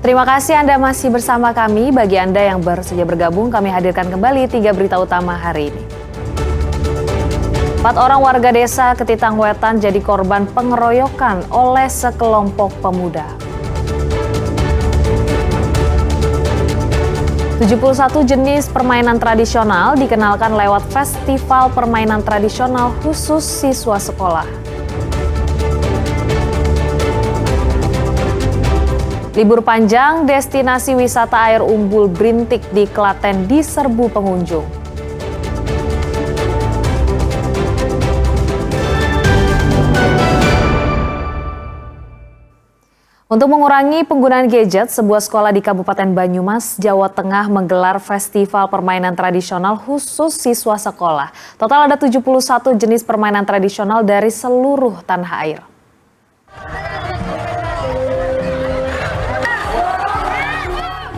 Terima kasih Anda masih bersama kami. Bagi Anda yang baru saja bergabung, kami hadirkan kembali 3 berita utama hari ini. 4 orang warga desa Ketitangwetan jadi korban pengeroyokan oleh sekelompok pemuda. 71 jenis permainan tradisional dikenalkan lewat festival permainan tradisional khusus siswa sekolah. Libur panjang, destinasi wisata air Umbul Brintik di Klaten diserbu pengunjung. Untuk mengurangi penggunaan gadget, sebuah sekolah di Kabupaten Banyumas, Jawa Tengah menggelar festival permainan tradisional khusus siswa sekolah. Total ada 71 jenis permainan tradisional dari seluruh tanah air.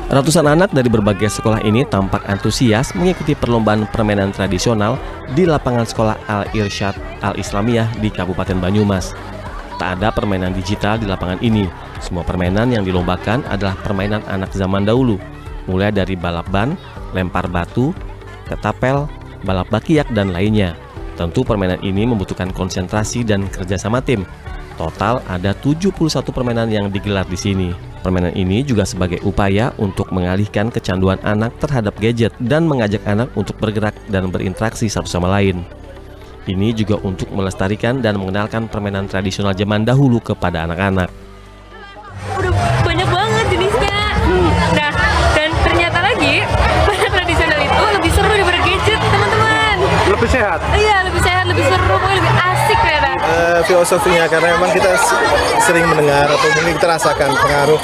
Ratusan anak dari berbagai sekolah ini tampak antusias mengikuti perlombaan permainan tradisional di lapangan sekolah Al-Irsyad Al-Islamiyah di Kabupaten Banyumas. Tak ada permainan digital di lapangan ini. Semua permainan yang dilombakan adalah permainan anak zaman dahulu, mulai dari balap ban, lempar batu, ketapel, balap bakiak, dan lainnya. Tentu permainan ini membutuhkan konsentrasi dan kerjasama tim. Total ada 71 permainan yang digelar di sini. Permainan ini juga sebagai upaya untuk mengalihkan kecanduan anak terhadap gadget dan mengajak anak untuk bergerak dan berinteraksi satu sama lain. Ini juga untuk melestarikan dan mengenalkan permainan tradisional zaman dahulu kepada anak-anak. Udah banyak banget jenisnya. Nah, dan ternyata lagi permainan tradisional itu lebih seru daripada gadget, teman-teman. Lebih sehat? Iya, lebih sehat, lebih seru, lebih asik ternyata. Filosofinya karena memang kita sering mendengar atau mungkin kita rasakan pengaruh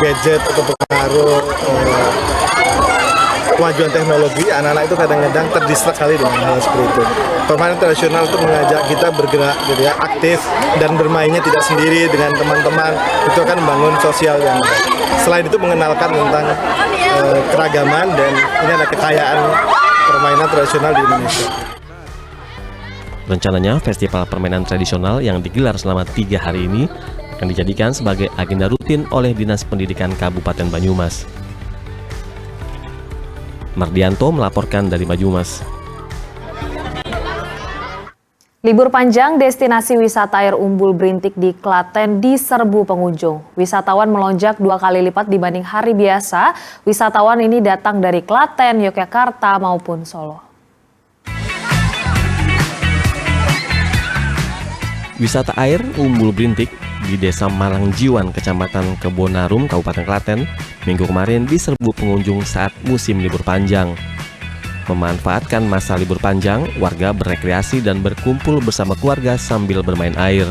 gadget atau pengaruh kemajuan teknologi, anak-anak itu kadang-kadang terdistrak sekali dengan hal seperti itu. Permainan tradisional itu mengajak kita bergerak, gitu ya, aktif dan bermainnya tidak sendiri dengan teman-teman. Itu akan membangun sosial yang baik. Selain itu mengenalkan tentang keragaman dan ini ada kekayaan permainan tradisional di Indonesia. Rencananya festival permainan tradisional yang digelar selama 3 hari ini akan dijadikan sebagai agenda rutin oleh Dinas Pendidikan Kabupaten Banyumas. Mardianto melaporkan dari Banyumas. Libur panjang, destinasi wisata air Umbul Brintik di Klaten diserbu pengunjung. Wisatawan melonjak 2 kali lipat dibanding hari biasa. Wisatawan ini datang dari Klaten, Yogyakarta maupun Solo. Wisata air Umbul Brintik di Desa Malangjiwan, Kecamatan Kebonarum, Kabupaten Klaten, minggu kemarin diserbu pengunjung saat musim libur panjang. Memanfaatkan masa libur panjang, warga berekreasi dan berkumpul bersama keluarga sambil bermain air.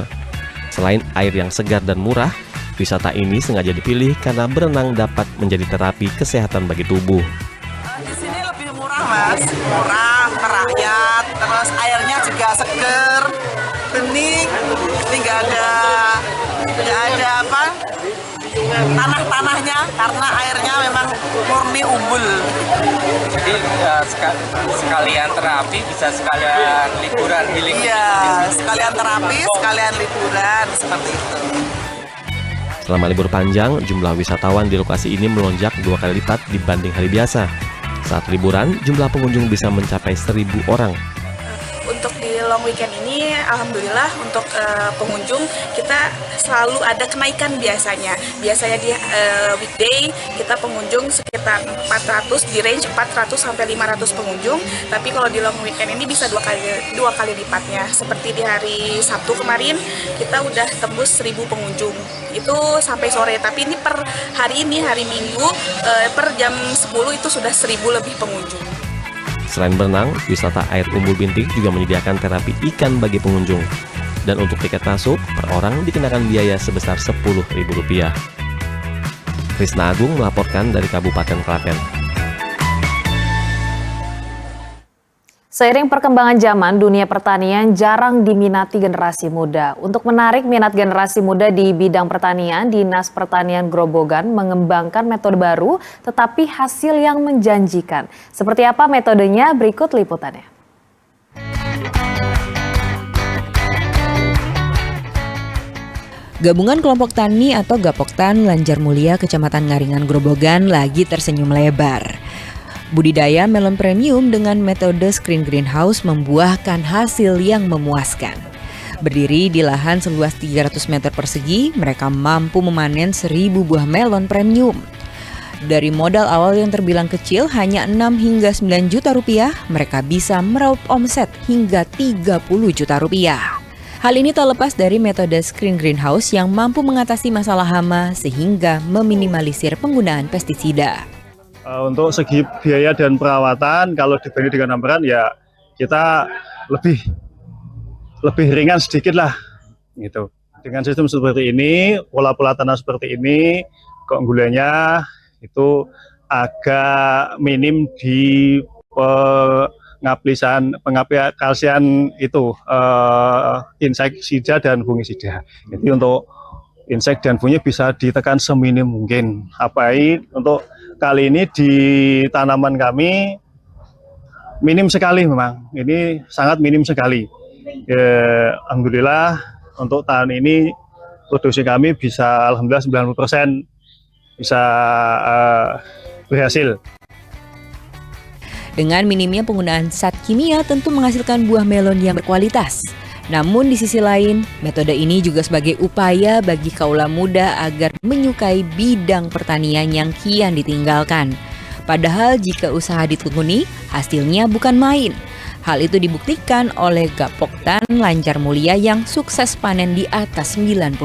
Selain air yang segar dan murah, wisata ini sengaja dipilih karena berenang dapat menjadi terapi kesehatan bagi tubuh. Di sini lebih murah, Mas. Murah, merakyat, terus airnya juga seger, bening, nggak ada apa tanah-tanahnya karena airnya memang murni umbul. Jadi sekalian terapi bisa sekalian liburan healing. Iya, sekalian terapi, sekalian liburan seperti itu. Selama libur panjang, jumlah wisatawan di lokasi ini melonjak 2 kali lipat dibanding hari biasa. Saat liburan, jumlah pengunjung bisa mencapai 1.000 orang. Untuk di long weekend ini, alhamdulillah untuk pengunjung kita selalu ada kenaikan biasanya. Biasanya di weekday kita pengunjung sekitar 400, di range 400 sampai 500 pengunjung. Tapi kalau di long weekend ini bisa dua kali lipatnya. Seperti di hari Sabtu kemarin kita udah tembus 1.000 pengunjung. Itu sampai sore. Tapi ini per hari ini hari Minggu per jam 10 itu sudah 1.000 lebih pengunjung. Selain berenang, wisata air Umbul Brintik juga menyediakan terapi ikan bagi pengunjung. Dan untuk tiket masuk, per orang dikenakan biaya sebesar Rp10.000. Krisna Agung melaporkan dari Kabupaten Klaten. Seiring perkembangan zaman, dunia pertanian jarang diminati generasi muda. Untuk menarik minat generasi muda di bidang pertanian, Dinas Pertanian Grobogan mengembangkan metode baru tetapi hasil yang menjanjikan. Seperti apa metodenya? Berikut liputannya. Gabungan Kelompok Tani atau Gapoktan Lanjar Mulia Kecamatan Ngaringan Grobogan lagi tersenyum lebar. Budidaya melon premium dengan metode screen greenhouse membuahkan hasil yang memuaskan. Berdiri di lahan seluas 300 meter persegi, mereka mampu memanen 1.000 buah melon premium. Dari modal awal yang terbilang kecil hanya 6 hingga 9 juta rupiah, mereka bisa meraup omset hingga 30 juta rupiah. Hal ini tak lepas dari metode screen greenhouse yang mampu mengatasi masalah hama sehingga meminimalisir penggunaan pestisida. Untuk segi biaya dan perawatan, kalau dibanding dengan ambaran ya kita lebih ringan sedikit lah, gitu. Dengan sistem seperti ini, pola-pola tanah seperti ini, keunggulannya itu agak minim di pengaplikasian itu insektisida dan fungisida. Jadi untuk insek dan fungi bisa ditekan seminim mungkin. Untuk kali ini di tanaman kami minim sekali memang. Ini sangat minim sekali. Alhamdulillah untuk tahun ini produksi kami bisa alhamdulillah 90% bisa berhasil. Dengan minimnya penggunaan zat kimia tentu menghasilkan buah melon yang berkualitas. Namun di sisi lain, metode ini juga sebagai upaya bagi kaula muda agar menyukai bidang pertanian yang kian ditinggalkan. Padahal jika usaha ditekuni, hasilnya bukan main. Hal itu dibuktikan oleh Gapoktan Lanjar Mulia yang sukses panen di atas 90%.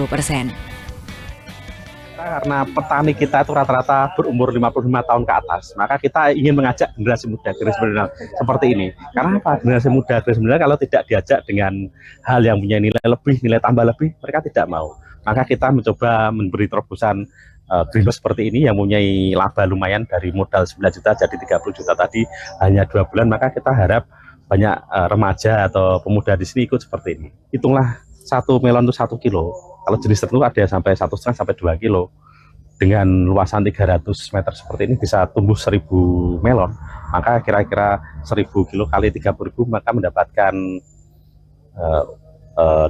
Karena petani kita itu rata-rata berumur 55 tahun ke atas, maka kita ingin mengajak generasi muda seperti ini. Karena apa? Generasi muda kalau tidak diajak dengan hal yang punya nilai lebih, nilai tambah lebih, mereka tidak mau. Maka kita mencoba memberi terobosan greenhouse seperti ini yang mempunyai laba lumayan dari modal 9 juta jadi 30 juta tadi hanya 2 bulan, maka kita harap banyak remaja atau pemuda di sini ikut seperti ini. Hitunglah satu melon itu 1 kilo. Kalau jenis tertentu ada sampai 1,5 sampai 2 kilo. Dengan luasan 300 meter seperti ini bisa tumbuh 1.000 melon. Maka kira-kira 1.000 kilo kali 30.000 maka mendapatkan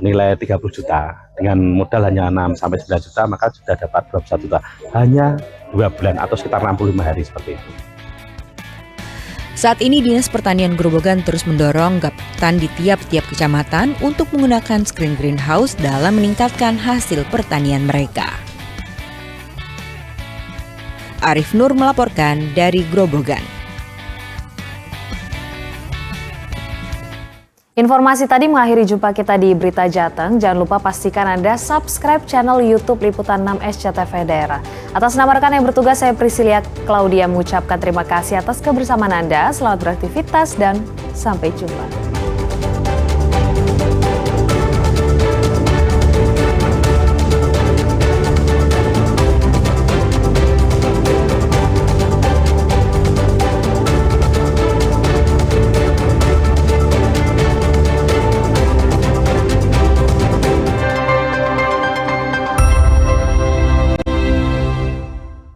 nilai 30 juta. Dengan modal hanya 6 sampai 9 juta maka sudah dapat 21 juta. Hanya 2 bulan atau sekitar 65 hari seperti itu. Saat ini Dinas Pertanian Grobogan terus mendorong Gapoktan di tiap-tiap kecamatan untuk menggunakan screen greenhouse dalam meningkatkan hasil pertanian mereka. Arif Nur melaporkan dari Grobogan. Informasi tadi mengakhiri jumpa kita di Berita Jateng. Jangan lupa pastikan Anda subscribe channel YouTube Liputan 6 SCTV Daerah. Atas nama rekan yang bertugas, saya Priscilia Claudia mengucapkan terima kasih atas kebersamaan Anda. Selamat beraktivitas dan sampai jumpa.